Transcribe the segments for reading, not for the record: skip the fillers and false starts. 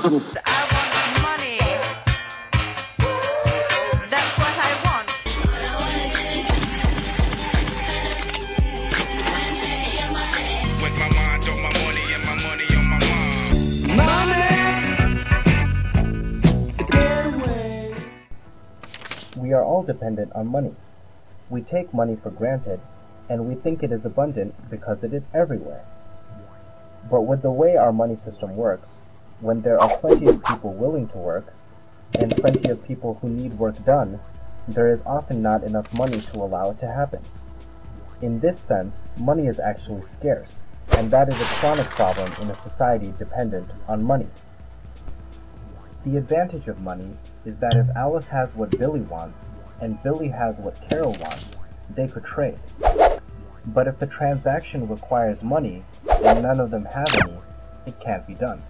I want money. That's what I want. With my mind on my money and my money on my mind. Get away. We are all dependent on money. We take money for granted, and we think it is abundant because it is everywhere. But with the way our money system works, when there are plenty of people willing to work, and plenty of people who need work done, there is often not enough money to allow it to happen. In this sense, money is actually scarce, and that is a chronic problem in a society dependent on money. The advantage of money is that if Alice has what Billy wants, and Billy has what Carol wants, they could trade. But if the transaction requires money, and none of them have any, it can't be done.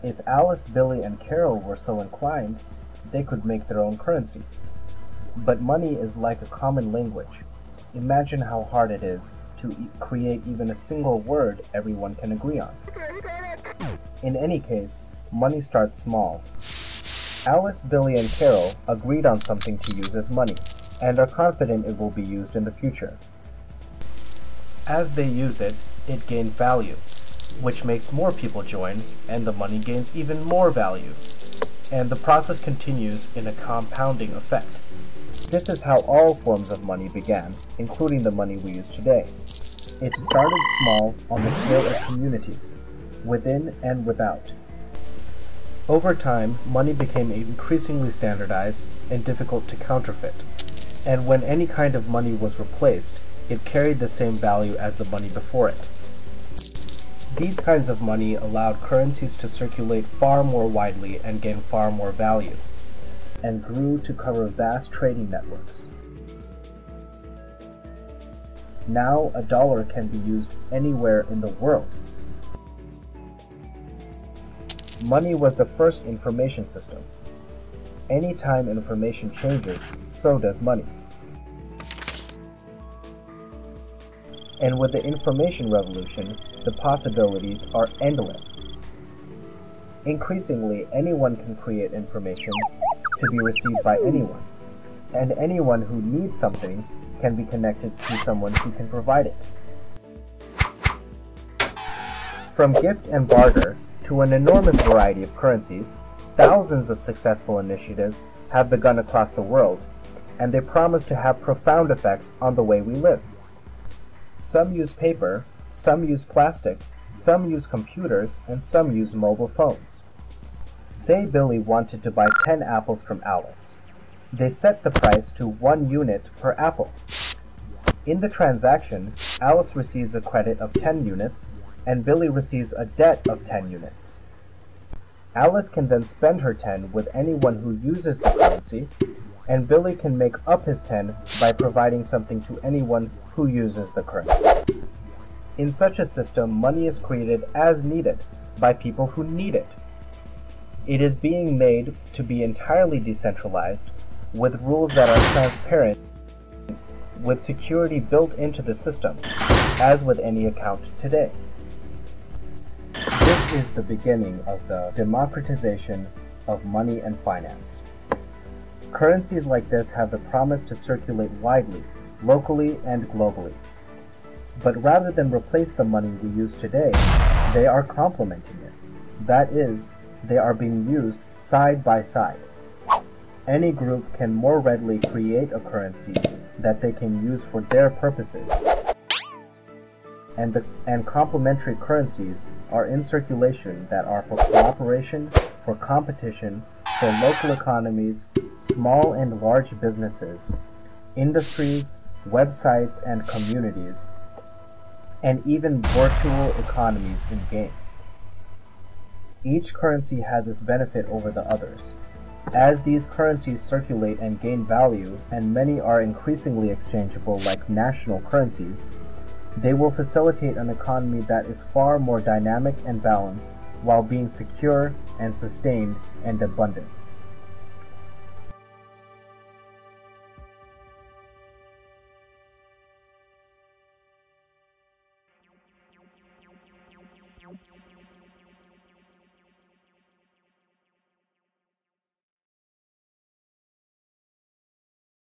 If Alice, Billy, and Carol were so inclined, they could make their own currency. But money is like a common language. Imagine how hard it is to create even a single word everyone can agree on. In any case, money starts small. Alice, Billy, and Carol agreed on something to use as money, and are confident it will be used in the future. As they use it, it gains value, which makes more people join, and the money gains even more value. And the process continues in a compounding effect. This is how all forms of money began, including the money we use today. It started small on the scale of communities, within and without. Over time, money became increasingly standardized and difficult to counterfeit. And when any kind of money was replaced, it carried the same value as the money before it. These kinds of money allowed currencies to circulate far more widely and gain far more value, and grew to cover vast trading networks. Now, a dollar can be used anywhere in the world. Money was the first information system. Anytime information changes, so does money. And with the information revolution, the possibilities are endless. Increasingly, anyone can create information to be received by anyone, and anyone who needs something can be connected to someone who can provide it. From gift and barter to an enormous variety of currencies, thousands of successful initiatives have begun across the world, and they promise to have profound effects on the way we live. Some use paper, some use plastic, some use computers, and some use mobile phones. Say Billy wanted to buy 10 apples from Alice. They set the price to 1 unit per apple. In the transaction, Alice receives a credit of 10 units, and Billy receives a debt of 10 units. Alice can then spend her 10 with anyone who uses the currency, and Billy can make up his 10 by providing something to anyone who uses the currency. In such a system, money is created as needed by people who need it. It is being made to be entirely decentralized, with rules that are transparent, with security built into the system, as with any account today. This is the beginning of the democratization of money and finance. Currencies like this have the promise to circulate widely, locally and globally. But rather than replace the money we use today, they are complementing it. That is, they are being used side by side. Any group can more readily create a currency that they can use for their purposes, and complementary currencies are in circulation that are for cooperation, for competition, for local economies, small and large businesses, industries, websites and communities, and even virtual economies in games. Each currency has its benefit over the others. As these currencies circulate and gain value, and many are increasingly exchangeable like national currencies, they will facilitate an economy that is far more dynamic and balanced while being secure and sustained and abundant.